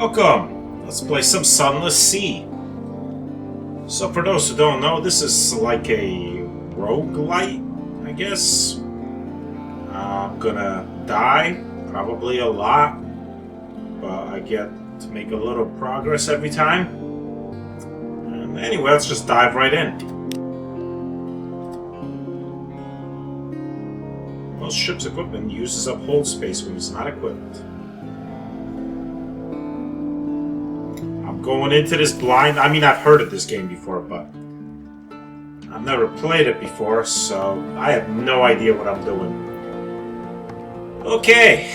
Welcome! Let's play some Sunless Sea. So for those who don't know, this is like a roguelite, I guess. I'm gonna die, probably a lot, but I get to make a little progress every time. And anyway, let's just dive right in. Most ship's equipment uses up hold space when it's not equipped. Going into this blind, I mean, I've heard of this game before, but I've never played it before, so I have no idea what I'm doing. Okay,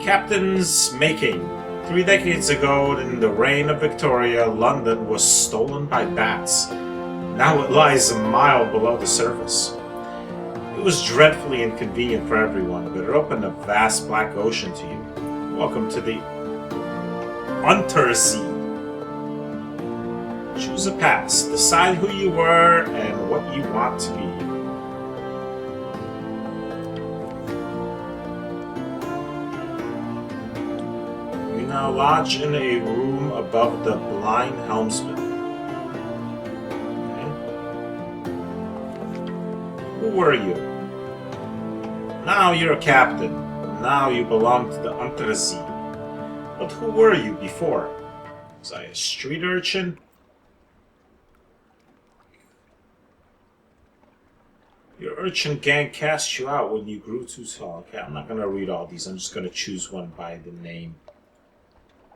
Captain's Making. 3 decades ago, in the reign of Victoria, London was stolen by bats. Now it lies a mile below the surface. It was dreadfully inconvenient for everyone, but it opened a vast black ocean to you. Welcome to the Unterzee. Choose a past. Decide who you were and what you want to be. You now lodge in a room above the blind helmsman. Okay. Who were you? Now you're a captain. Now you belong to the Unterzee. But who were you before? Was I a street urchin? Your urchin gang cast you out when you grew too tall. Okay, I'm not gonna read all these. I'm just gonna choose one by the name.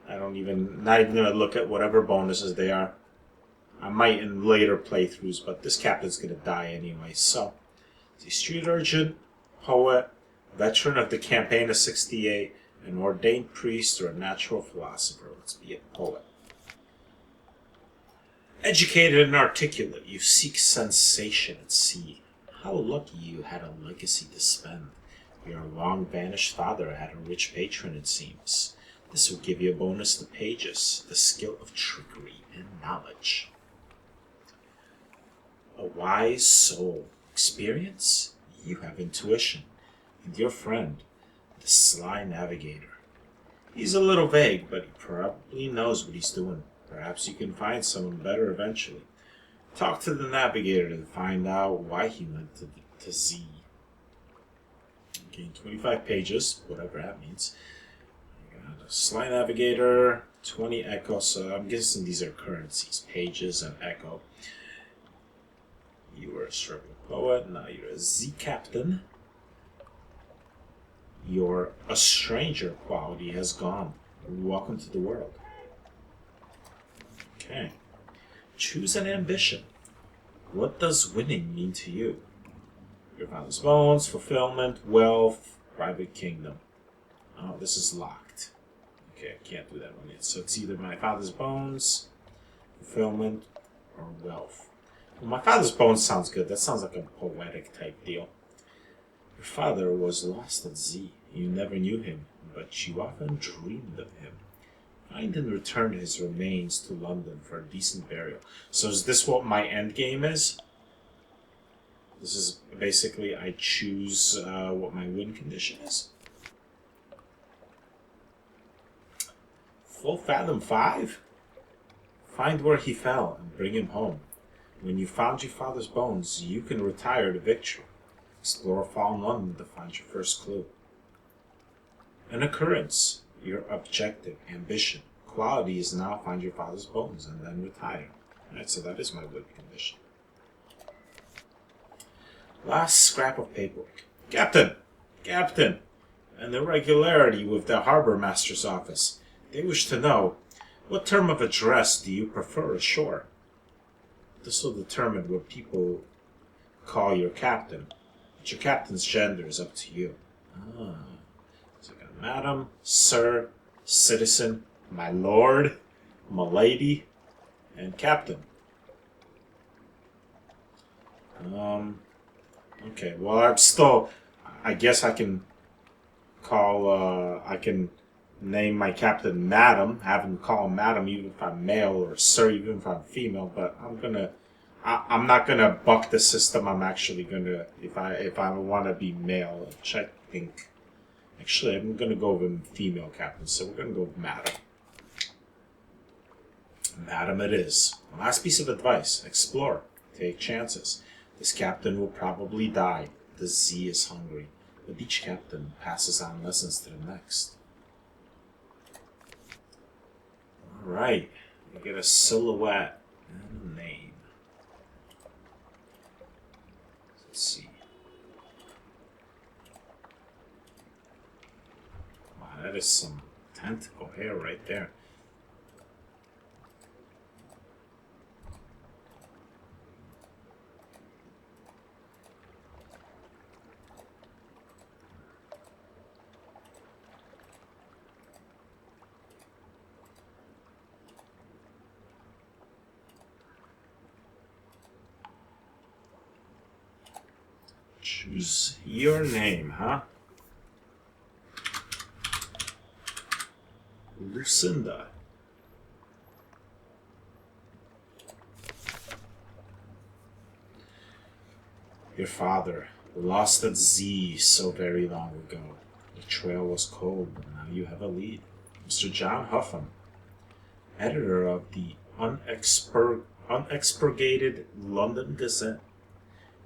Not even gonna look at whatever bonuses they are. I might in later playthroughs, but this captain's gonna die anyway. So, is he street urchin, poet, veteran of the campaign of '68, an ordained priest, or a natural philosopher? Let's be a poet. Educated and articulate, you seek sensation at sea. How lucky you had a legacy to spend. Your long-vanished father had a rich patron, it seems. This will give you a bonus to pages, the skill of trickery and knowledge. A wise soul. Experience? You have intuition. And your friend, the sly navigator. He's a little vague, but he probably knows what he's doing. Perhaps you can find someone better eventually. Talk to the navigator to find out why he went to Z. Okay, 25 pages, whatever that means. Got a sly navigator, 20 echo, so I'm guessing these are currencies, pages and echo. You were a struggling poet, now you're a Z captain. Your a stranger quality has gone. Welcome to the world. Okay. Choose an ambition. What does winning mean to you? Your father's bones, fulfillment, wealth, private kingdom. Oh, this is locked. Okay, I can't do that one yet. So it's either my father's bones, fulfillment, or wealth. Well, my father's bones sounds good. That sounds like a poetic type deal. Your father was lost at Z. You never knew him, but you often dreamed of him. Find and return his remains to London for a decent burial. So is this what my end game is? This is basically I choose what my win condition is. Full Fathom 5? Find where he fell and bring him home. When you found your father's bones, you can retire to victory. Explore fallen London to find your first clue. An occurrence. Your objective, ambition, quality is now find your father's bones and then retire. Alright, so that is my win condition. Last scrap of paperwork. Captain! Captain! An irregularity with the Harbor Master's office. They wish to know, what term of address do you prefer ashore? This will determine what people call your captain. But your captain's gender is up to you. Ah. So I got Madam, Sir, Citizen, My Lord, My Lady, and Captain. Okay, well I guess I can I can name my captain Madam, have him call him Madam even if I'm male, or Sir even if I'm female, but I'm not gonna buck the system. I'm actually gonna, if I want to be male, which I think. Actually, I'm going to go with female captain, so we're going to go with Madam. Adam it is. Last piece of advice. Explore. Take chances. This captain will probably die. The Z is hungry. But each captain passes on lessons to the next. Alright. We get a silhouette and a name. Let's see. Wow, that is some tentacle hair right there. Choose your name, huh? Lucinda. Your father, lost at Z so very long ago. The trail was cold, but now you have a lead. Mr. John Huffam, editor of the unexpurgated London Gazette.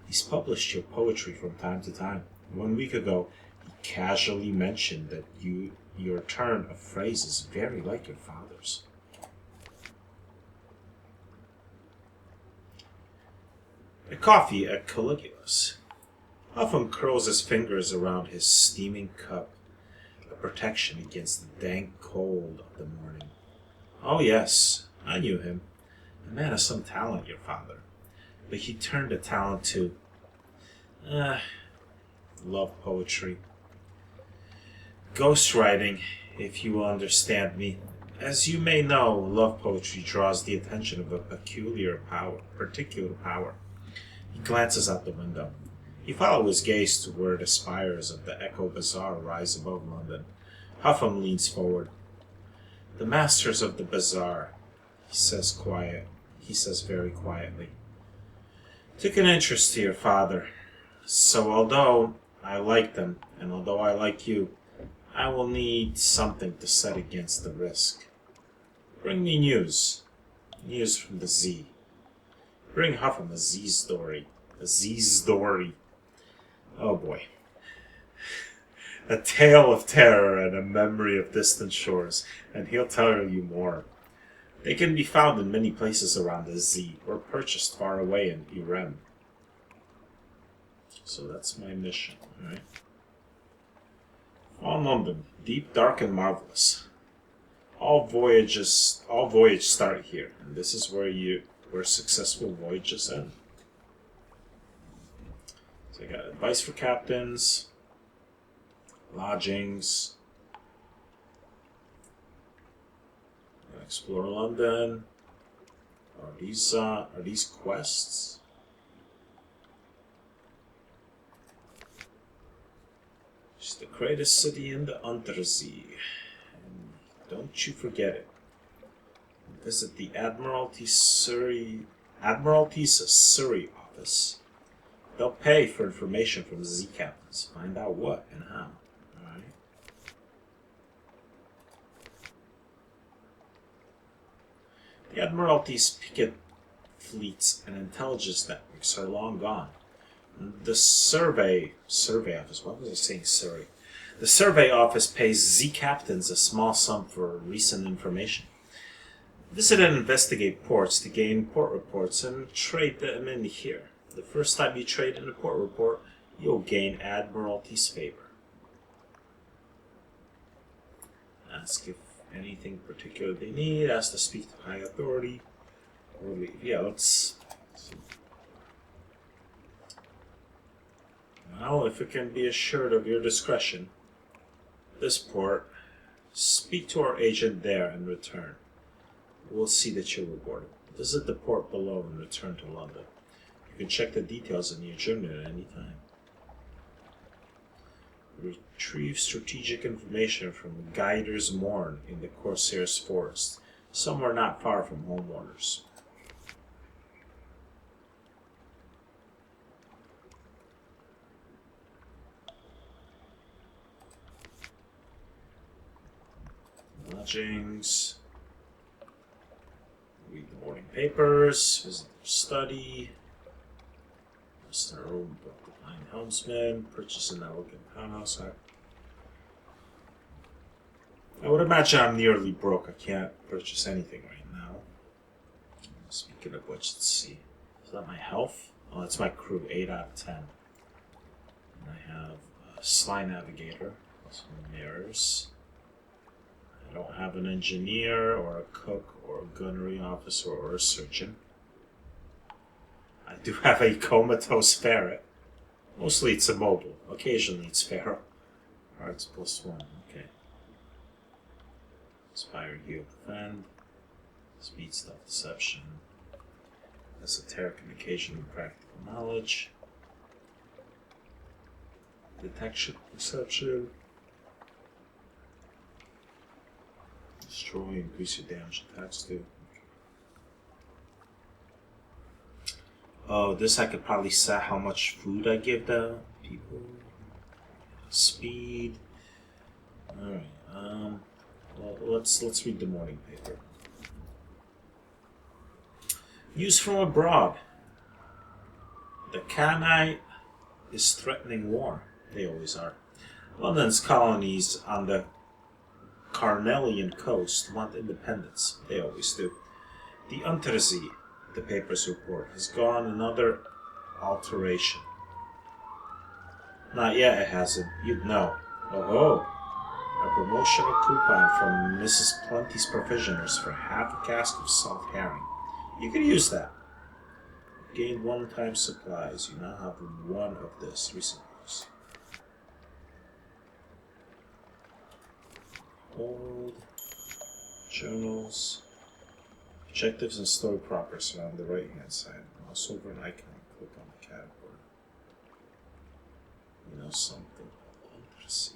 He's published your poetry from time to time. 1 week ago, he casually mentioned that your turn of phrase is very like your father's. A coffee at Caligula's. Huffam curls his fingers around his steaming cup, a protection against the dank cold of the morning. Oh yes, I knew him. A man of some talent, your father. But he turned the talent to love poetry. Ghostwriting, if you will understand me. As you may know, love poetry draws the attention of a particular power. He glances out the window. You follow his gaze to where the spires of the Echo Bazaar rise above London. Huffam leans forward. The masters of the bazaar, he says very quietly, took an interest to your father. So although I like them, and although I like you, I will need something to set against the risk. Bring me news. News from the Z. Bring Huffam a Z story. A Z story. Oh boy. A tale of terror and a memory of distant shores, and he'll tell you more. They can be found in many places around the Z, or purchased far away in Irem. So that's my mission, alright? On London, deep, dark, and marvelous. All voyages start here, and this is where successful voyages end. So I got advice for captains, lodgings, explore London. Are these quests? It's the greatest city in the Unterzee. And don't you forget it. Visit the Admiralty's Surrey office. They'll pay for information from the Z captains. Find out what and how. Alright? The Admiralty's picket fleets and intelligence networks are long gone. The survey office, why was I saying Surrey? The survey office pays Z captains a small sum for recent information. Visit and investigate ports to gain port reports and trade them in here. The first time you trade in a port report, you'll gain Admiralty's favor. Ask if anything particular they need, ask to speak to high authority, or leave. Yeah, let's see. Well, if it can be assured of your discretion, this port, speak to our agent there and return. We'll see that you're rewarded. Visit the port below and return to London. You can check the details in your journal at any time. Retrieve strategic information from Guider's Mourn in the Corsair's Forest, somewhere not far from Homewater's. Lodgings. We papers. Visit their study. Mr. Room, the blind helmsman. Purchase an elegant townhouse. I would imagine I'm nearly broke. I can't purchase anything right now. Speaking of which, let's see. Is that my health? Oh, that's my crew. 8 out of 10. And I have a Sly Navigator. Some mirrors. I don't have an engineer or a cook or a gunnery officer or a surgeon. I do have a comatose ferret. Mostly it's immobile. Occasionally it's feral. Hearts +1. Okay. Inspire, heal, defend. Speed, stealth, deception. Esoteric and occasional practical knowledge. Detection, perception. Destroy, increase your damage attacks too. Oh, this I could probably set how much food I give the people. Speed. Alright, well, let's read the morning paper. News from abroad. The Khanate is threatening war. They always are. London's colonies on the Carnelian coast want independence. They always do. The Unterzee, the papers report, has gone another alteration. Not yet, it hasn't. You'd know. Oh, a promotional coupon from Mrs. Plenty's Provisioners for half a cask of salt herring. You could use that. Gain one-time supplies. You now have one of this. Recent use. Hold. Journals. Objectives and story progress are on the right-hand side. Mouse over an icon. Click on the category. You know something. Let's see.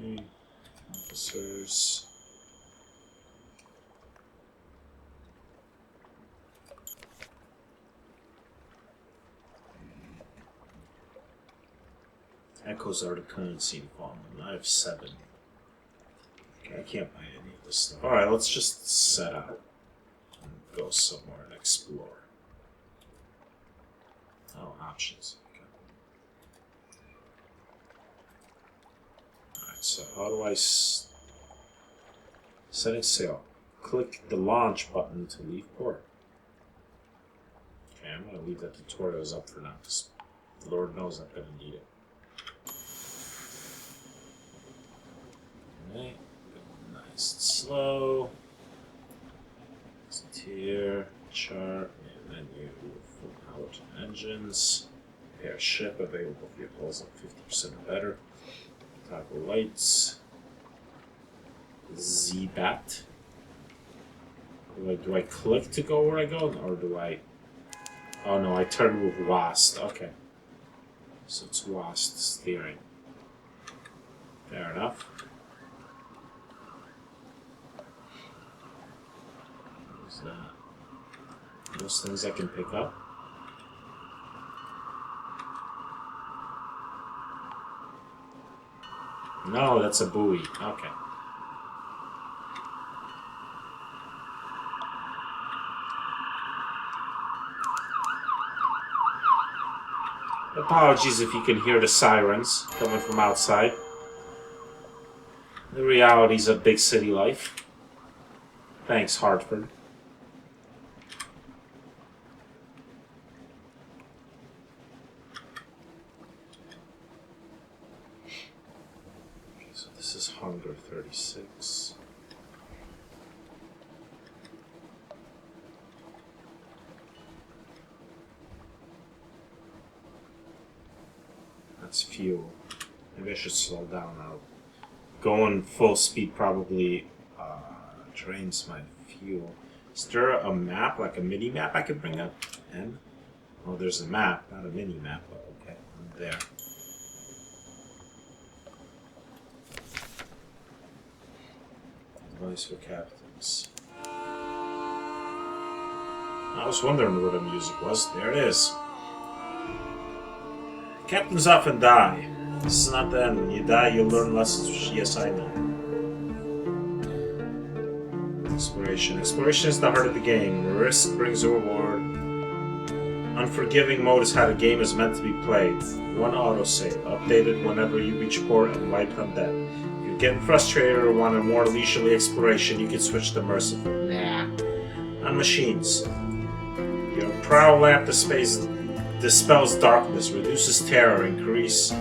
Okay. Officers. Echoes are the currency in Fallen. I have 7. Okay, I can't buy any of this stuff. Alright, let's just set out and go somewhere and explore. Oh, options. Okay. Alright, so how do I setting sail? Click the launch button to leave port. Okay, I'm going to leave that tutorials up for now because Lord knows I'm going to need it. Alright, nice and slow. Tier, chart, and menu, full power to engines. Repair ship, available vehicles up 50% or better. Toggle lights. Z-Bat. Do I click to go where I go, or do I... Oh no, I turn with WASD. Okay. So it's WASD steering. Fair enough. What's that? Those things I can pick up. No, that's a buoy. Okay. Apologies if you can hear the sirens coming from outside. The realities of big city life. Thanks, Hartford. Okay, so this is Hunger 36. That's fuel. Maybe I should slow down now. Going full speed probably drains my fuel. Is there a map, like a mini map I could bring up? And oh, there's a map, not a mini map, but okay, I'm there. Advice for captains. I was wondering what the music was. There it is. Captains often die. This is not the end. When you die, you'll learn lessons. Yes, I know. Exploration. Exploration is the heart of the game. Risk brings a reward. Unforgiving mode is how the game is meant to be played. One autosave, updated whenever you reach port and wiped undead. If you're getting frustrated or want a more leisurely exploration, you can switch to merciful. Nah. On machines. Your prowl lamp dispels darkness, reduces terror increase,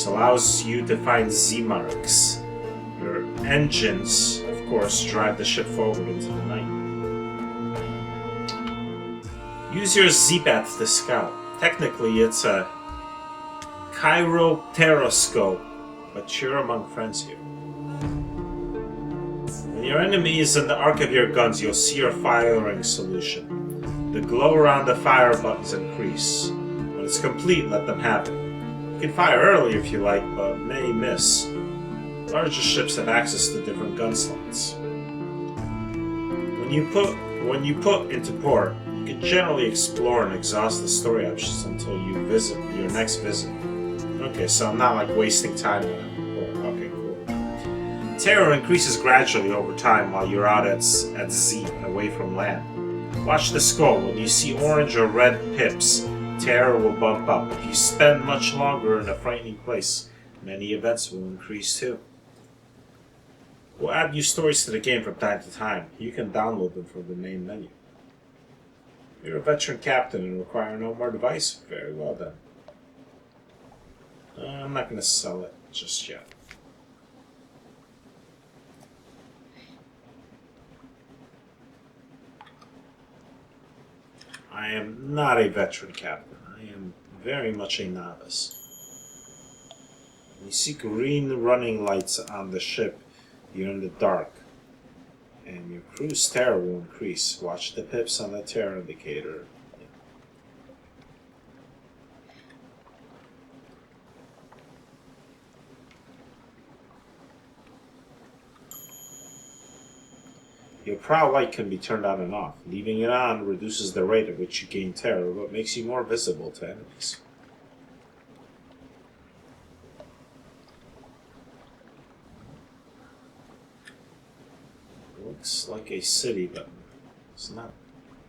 allows you to find Z-marks. Your engines, of course, drive the ship forward into the night. Use your Z-bat to scout. Technically, it's a chiropteroscope, but you're among friends here. When your enemy is in the arc of your guns, you'll see your firing solution. The glow around the fire buttons increase. When it's complete, let them have it. You can fire early if you like, but may miss. Larger ships have access to different gun slots. When you put into port, you can generally explore and exhaust the story options until you visit your next visit. Okay, so I'm not like wasting time when I'm in port. Okay, cool. Terror increases gradually over time while you're out at Z, away from land. Watch the skull. When you see orange or red pips, terror will bump up. If you spend much longer in a frightening place, many events will increase too. We'll add new stories to the game from time to time. You can download them from the main menu. You're a veteran captain and require no more device? Very well then. I'm not going to sell it just yet. I am not a veteran captain. I am very much a novice. When you see green running lights on the ship, you're in the dark. And your crew's terror will increase. Watch the pips on the terror indicator. Your prow light can be turned on and off. Leaving it on reduces the rate at which you gain terror, but makes you more visible to enemies. Looks like a city, but it's not.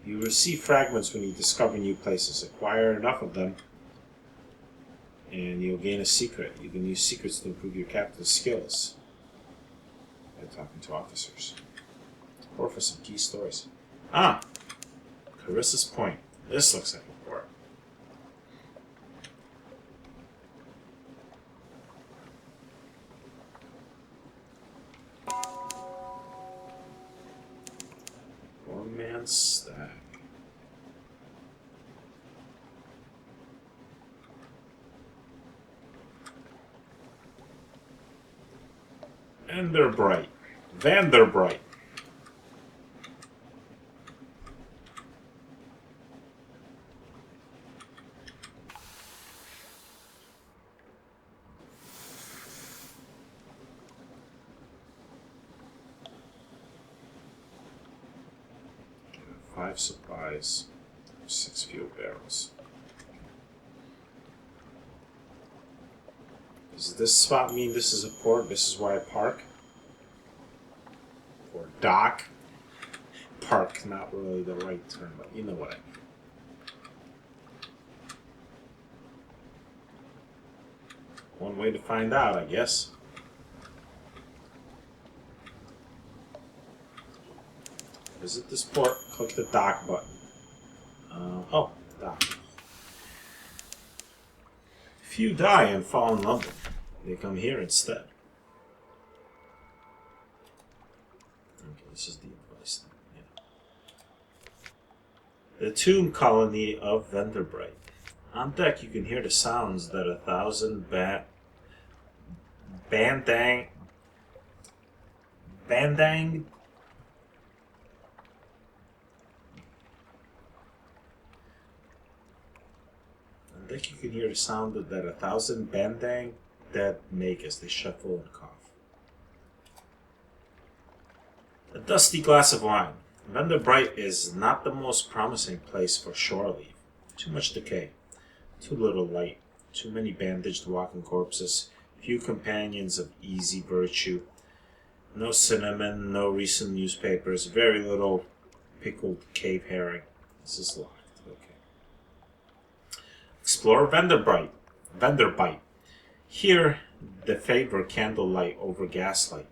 You receive fragments when you discover new places. Acquire enough of them, and you'll gain a secret. You can use secrets to improve your captain's skills by talking to officers. Or for some key stories. Ah! Carissa's Point. This looks like a port. One-man stack. And they're bright. Vanderbright. Five supplies, 6 fuel barrels. Does this spot mean this is a port? This is where I park? Or dock? Park, not really the right term, but you know what I mean. One way to find out, I guess. Visit this port, click the dock button. Dock. Few die and fall in London. They come here instead. Okay, this is the advice thing. Yeah. The tomb colony of Vanderbright. On deck, you can hear the sounds that 1,000 bandang I think you can hear the sound that 1,000 bandang dead make as they shuffle and cough. A dusty glass of wine. Vanderbright is not the most promising place for shore leave. Too much decay, too little light, too many bandaged walking corpses, few companions of easy virtue. No cinnamon, no recent newspapers, very little pickled cave herring. This is locked. Okay. Explore Vendor bite. Here, the favor candlelight over gaslight.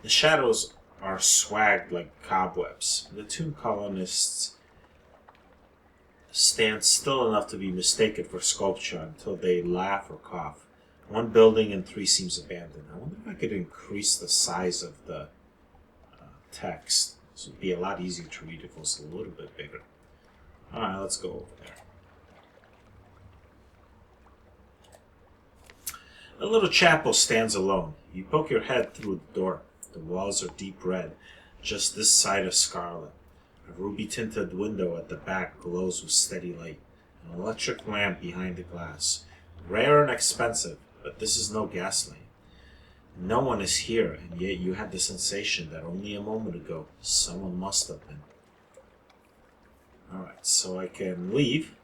The shadows are swagged like cobwebs. The tomb colonists stand still enough to be mistaken for sculpture until they laugh or cough. One building in three seems abandoned. I wonder if I could increase the size of the text. This would be a lot easier to read if it was a little bit bigger. Alright, let's go over there. The little chapel stands alone. You poke your head through the door. The walls are deep red, just this side of scarlet. A ruby-tinted window at the back glows with steady light. An electric lamp behind the glass. Rare and expensive, but this is no gaslight. No one is here, and yet you have the sensation that only a moment ago someone must have been. Alright, so I can leave.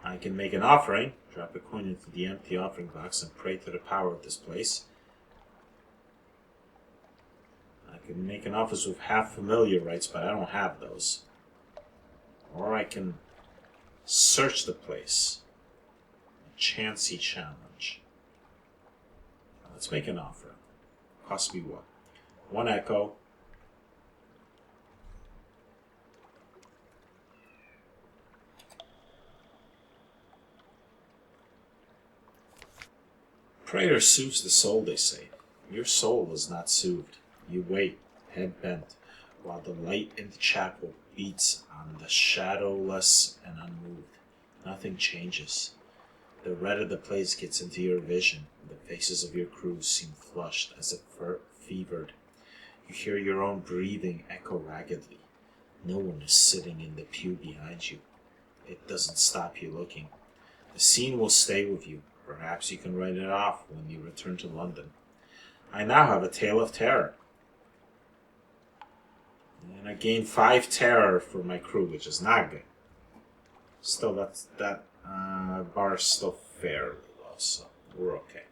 I can make an offering, drop a coin into the empty offering box, and pray to the power of this place. I can make an office with half familiar rights, but I don't have those. Or I can search the place. A chancy challenge. Let's make an offer. Cost me what? One echo. Prayer soothes the soul, they say. Your soul is not soothed. You wait, head bent, while the light in the chapel beats on the shadowless and unmoved. Nothing changes. The red of the place gets into your vision. The faces of your crew seem flushed as if fevered. You hear your own breathing echo raggedly. No one is sitting in the pew behind you. It doesn't stop you looking. The scene will stay with you. Perhaps you can write it off when you return to London. I now have a tale of terror. And I gained 5 terror for my crew, which is not good. Still, that bar is still fairly low, so we're okay.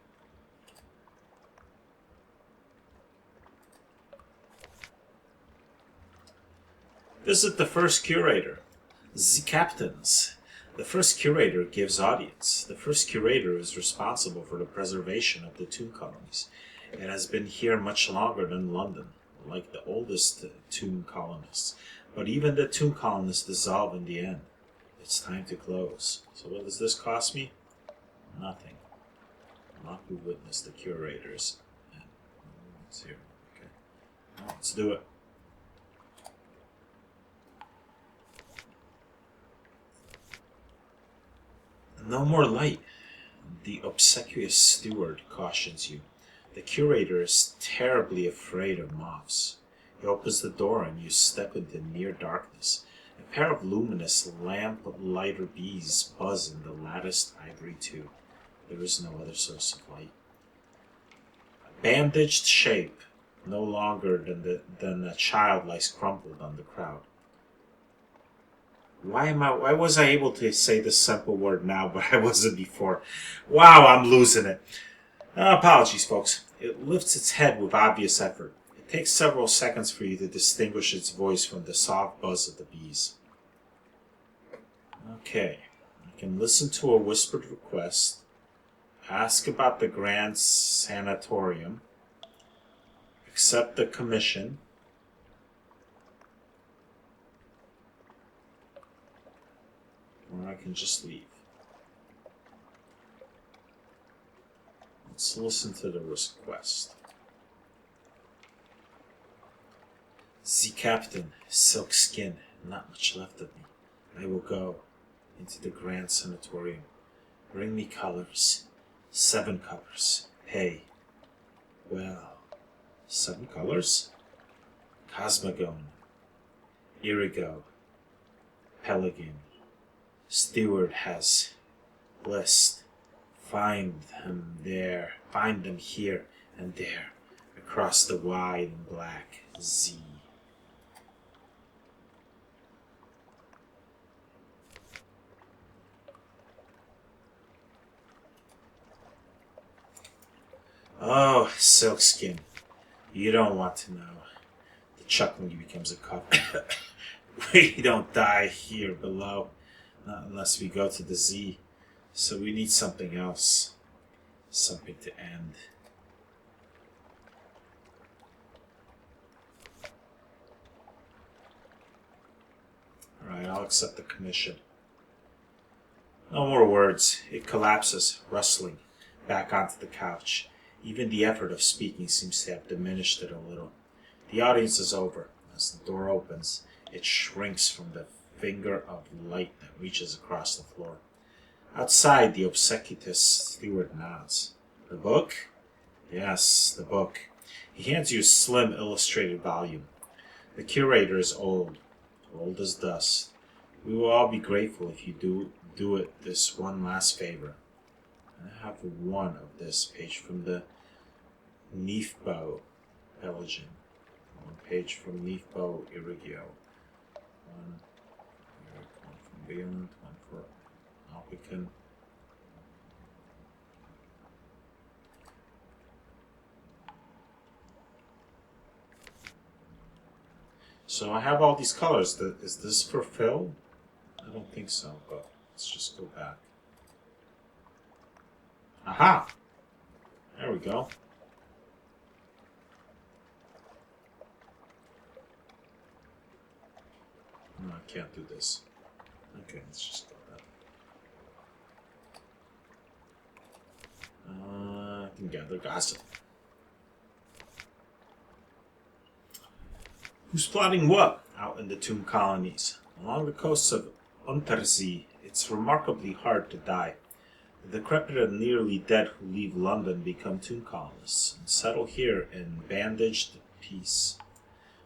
Visit the first curator. The captains. The first curator gives audience. The first curator is responsible for the preservation of the tomb colonies. It has been here much longer than London, like the oldest tomb colonists. But even the tomb colonists dissolve in the end. It's time to close. So what does this cost me? Nothing. Not to witness the curators. It's here. Okay. Well, let's do it. No more light. The obsequious steward cautions you. The curator is terribly afraid of moths. He opens the door and you step into near darkness. A pair of luminous lamp-lighter bees buzz in the latticed ivory tube. There is no other source of light. A bandaged shape, no longer than a child, lies crumpled on the crowd. Why was I able to say this simple word now, but I wasn't before? Wow, I'm losing it. Apologies, folks. It lifts its head with obvious effort. It takes several seconds for you to distinguish its voice from the soft buzz of the bees. Okay, I can listen to a whispered request, ask about the Grand Sanatorium, accept the commission, or I can just leave. Let's listen to the request. The captain, silk skin, not much left of me. I will go into the Grand Sanatorium. Bring me colors. 7 colors. Pay. Well, 7 colors? Cosmogone, Irigo, Pelican. Steward has list. Find them there. Find them here and there. Across the wide and black Z. Oh, Silkskin. You don't want to know. The chuckling becomes a couple. We don't die here below. Not unless we go to the Z. So we need something else. Something to end. Alright, I'll accept the commission. No more words. It collapses, rustling, back onto the couch. Even the effort of speaking seems to have diminished it a little. The audience is over. As the door opens, it shrinks from the finger of light that reaches across the floor. Outside, the obsequious steward nods. The book? Yes, the book. He hands you a slim illustrated volume. The curator is old as dust. We will all be grateful if you do it this one last favor. I have one of this page from the Neefbouw, Belgian. One page from Neefbouw, Irrigio. One from Beyond, one for Alpican. So I have all these colors. Is this for fill? I don't think so, but let's just go back. Aha! There we go. No, I can't do this. Okay, let's just go back. I can gather gossip. Who's plotting what out in the tomb colonies? Along the coasts of Unterzee, it's remarkably hard to die. The decrepit and nearly dead who leave London become tomb colonists and settle here in bandaged peace.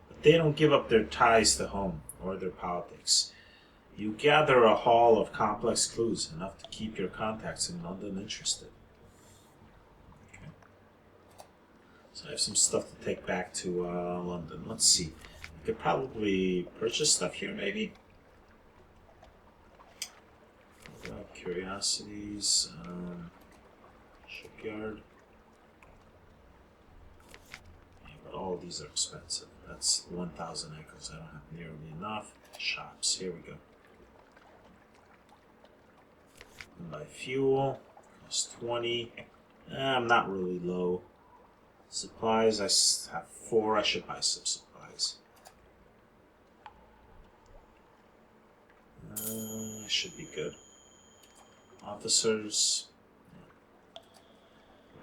But they don't give up their ties to home or their politics. You gather a haul of complex clues, enough to keep your contacts in London interested. Okay. So I have some stuff to take back to London. Let's see. I could probably purchase stuff here, maybe. Curiosities, shipyard. Yeah, but all of these are expensive. That's 1,000 acres. I don't have nearly enough. Shops. Here we go. Buy fuel. Costs 20. I'm not really low. Supplies. I have 4. I should buy some supplies. Should be good. Officers.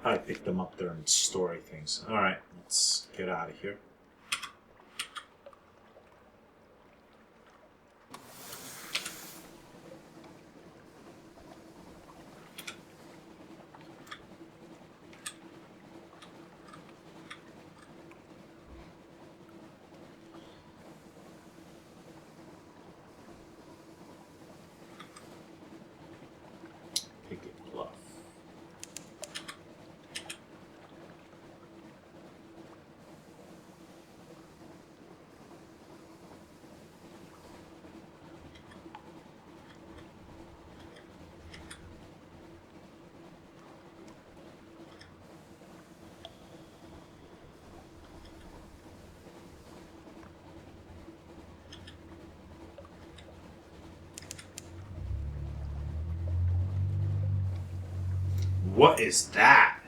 Probably pick them up there and story things. Alright, let's get out of here. What is that?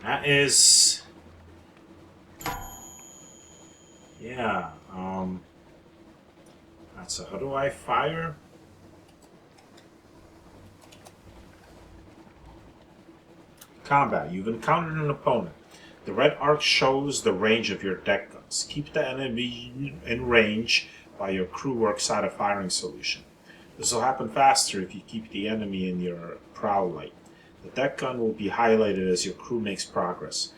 That is... Yeah, that's a... How do I fire? Combat. You've encountered an opponent. The red arc shows the range of your deck guns. Keep the enemy in range while your crew works out a firing solution. This will happen faster if you keep the enemy in your prow light. The deck gun will be highlighted as your crew makes progress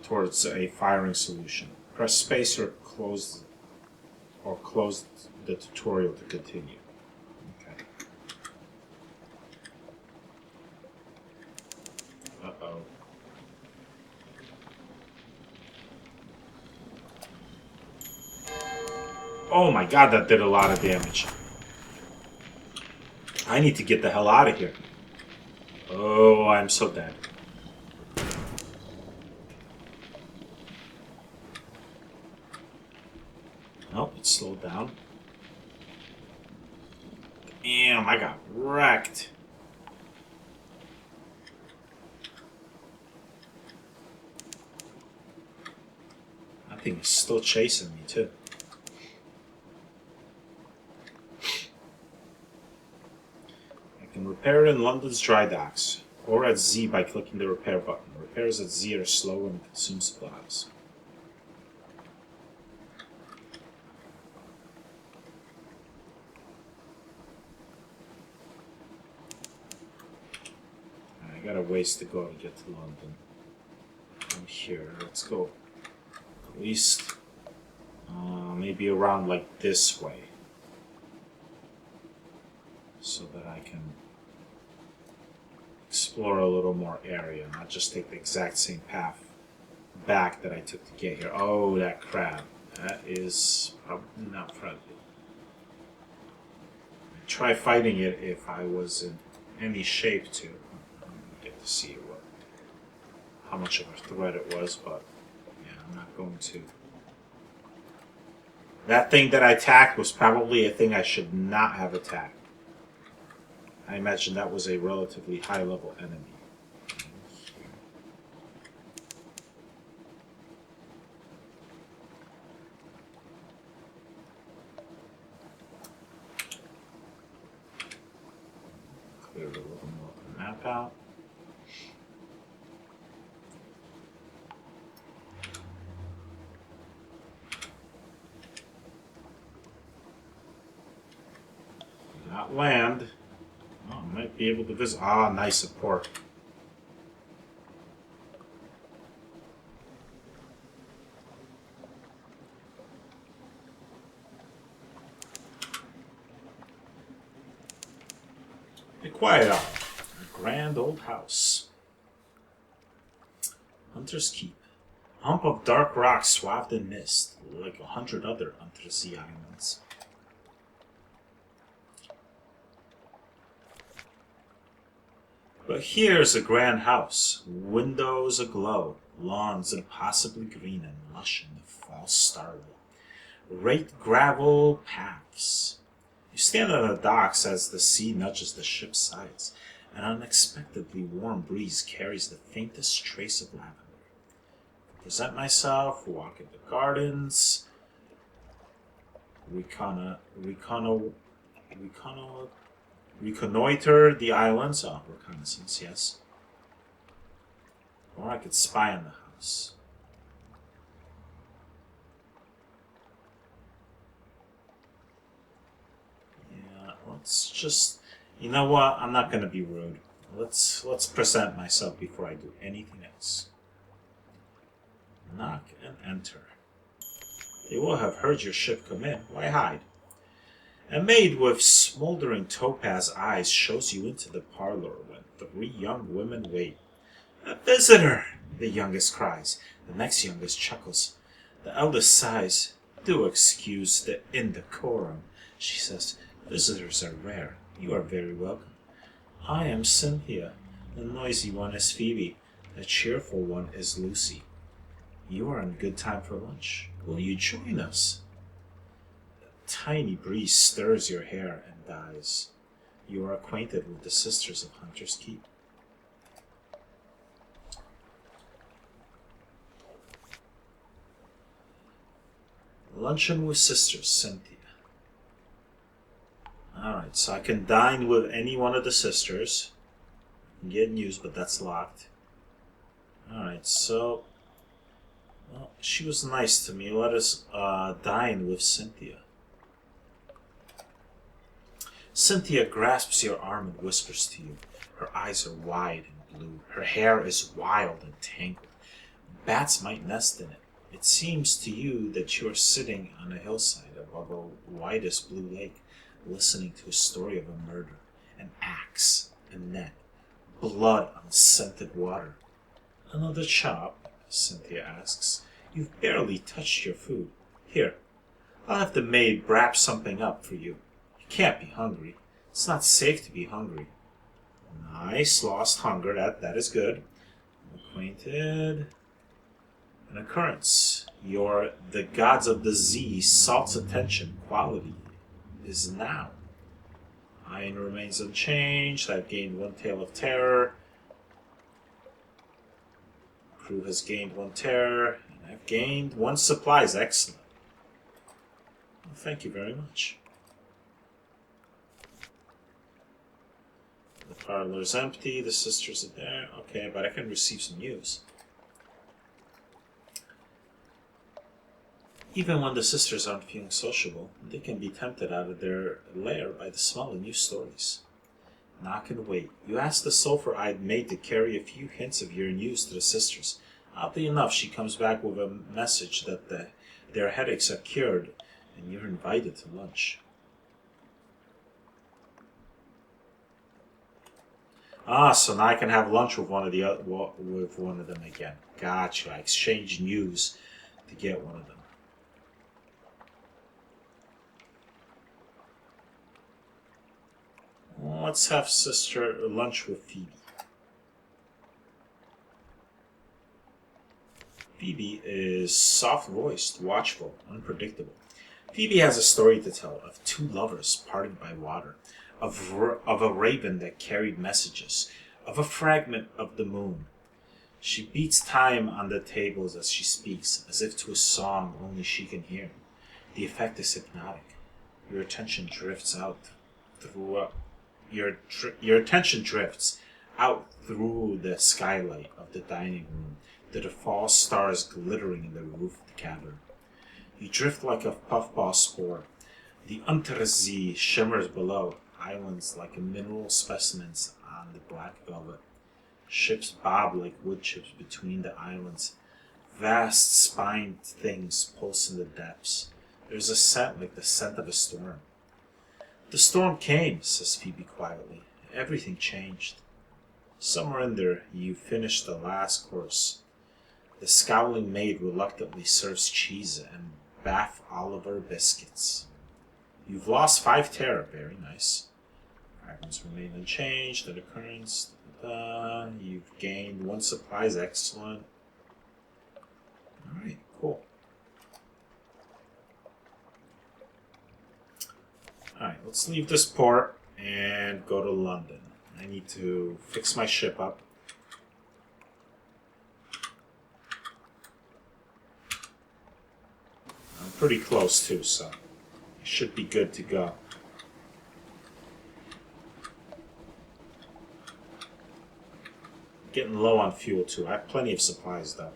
towards a firing solution. Press space or close the tutorial to continue. Okay. Uh-oh. Oh my god, that did a lot of damage. I need to get the hell out of here. Oh, I'm so dead. Oh, it slowed down. Damn, I got wrecked. That thing is still chasing me, too. I can repair it in London's dry docks, or at Z by clicking the repair button. Repairs at Z are slow and consume supplies. I got a ways to go to get to London. From here, let's go at least maybe around like this way, so that I can explore a little more area, not just take the exact same path back that I took to get here. Oh, that crab. That is probably not friendly. I'd try fighting it if I was in any shape to. Get to see how much of a threat it was, but yeah, I'm not going to. That thing that I attacked was probably a thing I should not have attacked. I imagine that was a relatively high-level enemy. Clear a little more of the map out. Not land. Oh, I might be able to visit. Ah, nice support. Be quiet out. A grand old house. Hunter's Keep. A hump of dark rock swathed in mist, like 100 other Unterzee islands. But here's a grand house, windows aglow, lawns impossibly green and lush in the false starlight, raked gravel paths. You stand on the docks as the sea nudges the ship's sides. An unexpectedly warm breeze carries the faintest trace of lavender. I present myself, walk in the gardens, reconnoiter the islands. Oh, reconnaissance, yes. Or I could spy on the house. Yeah, let's just. You know what? I'm not going to be rude. Let's present myself before I do anything else. Knock and enter. They will have heard your ship come in. Why hide? A maid with smoldering topaz eyes shows you into the parlor when 3 young women wait. A visitor, the youngest cries. The next youngest chuckles. The eldest sighs. Do excuse the indecorum, she says. Visitors are rare. You are very welcome. I am Cynthia. The noisy one is Phoebe. The cheerful one is Lucy. You are in good time for lunch. Will you join us? A tiny breeze stirs your hair and dies. You are acquainted with the sisters of Hunter's Keep. Luncheon with sisters, Cynthia. Alright, so I can dine with any one of the sisters. Get news, but that's locked. Alright, so. Well, she was nice to me. Let us dine with Cynthia. Cynthia grasps your arm and whispers to you. Her eyes are wide and blue. Her hair is wild and tangled. Bats might nest in it. It seems to you that you are sitting on a hillside above a widest blue lake, listening to a story of a murder, an axe, a net, blood on scented water. Another chop? Cynthia asks. You've barely touched your food. Here, I'll have the maid wrap something up for you. You can't be hungry. It's not safe to be hungry. Nice, lost hunger. That is good. Acquainted. An occurrence. The gods of the Z, salt's attention, quality, is now. Iron remains unchanged. I've gained 1 Tale of Terror. Crew has gained 1 terror. And I've gained 1 supplies. Excellent. Well, thank you very much. The parlor's empty. The sisters are there. Okay, but I can receive some news. Even when the sisters aren't feeling sociable, they can be tempted out of their lair by the smell of new stories. Knock and wait. You ask the sulphur-eyed maid to carry a few hints of your news to the sisters. Oddly enough, she comes back with a message that their headaches are cured, and you're invited to lunch. Ah, so now I can have lunch with one of them again. Gotcha. I exchange news to get one of them. Let's have lunch with Phoebe. Phoebe is soft-voiced, watchful, unpredictable. Phoebe has a story to tell of 2 lovers parting by water, of a raven that carried messages, of a fragment of the moon. She beats time on the tables as she speaks, as if to a song only she can hear. The effect is hypnotic. Your attention drifts out through the skylight of the dining room to the false stars glittering in the roof of the cavern. You drift like a puffball spore. The Unterzee shimmers below, islands like mineral specimens on the black velvet. Ships bob like wood chips between the islands. Vast spined things pulse in the depths. There's a scent like the scent of a storm. The storm came, says Phoebe quietly. Everything changed. Somewhere in there, you finish the last course. The scowling maid reluctantly serves cheese and Bath Oliver biscuits. You've lost 5 terror. Very nice. Fragments remain unchanged. An occurrence. You've gained 1 supplies. Excellent. Alright, cool. Alright, let's leave this port and go to London. I need to fix my ship up. I'm pretty close too, so I should be good to go. Getting low on fuel too. I have plenty of supplies though.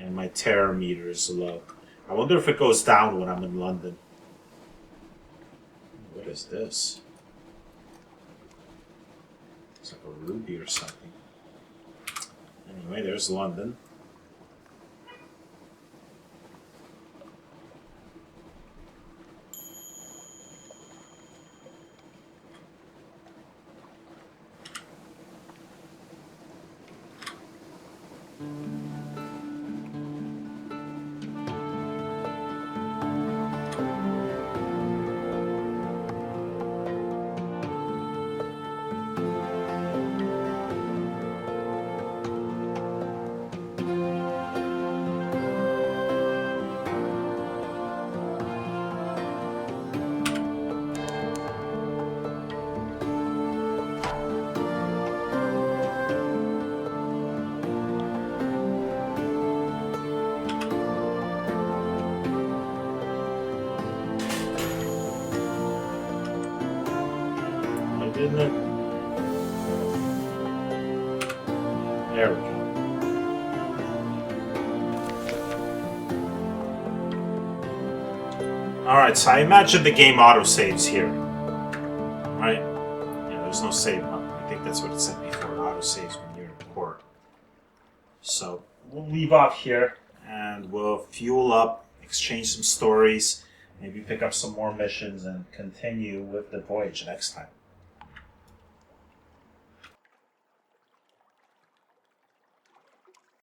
And my terror meter is low. I wonder if it goes down when I'm in London. What is this? It's like a ruby or something. Anyway, there's London. Didn't it? There we go. Alright, so I imagine the game autosaves here. Right? Yeah, there's no save button. I think that's what it said before. It autosaves when you're in port. So we'll leave off here and we'll fuel up, exchange some stories, maybe pick up some more missions and continue with the voyage next time.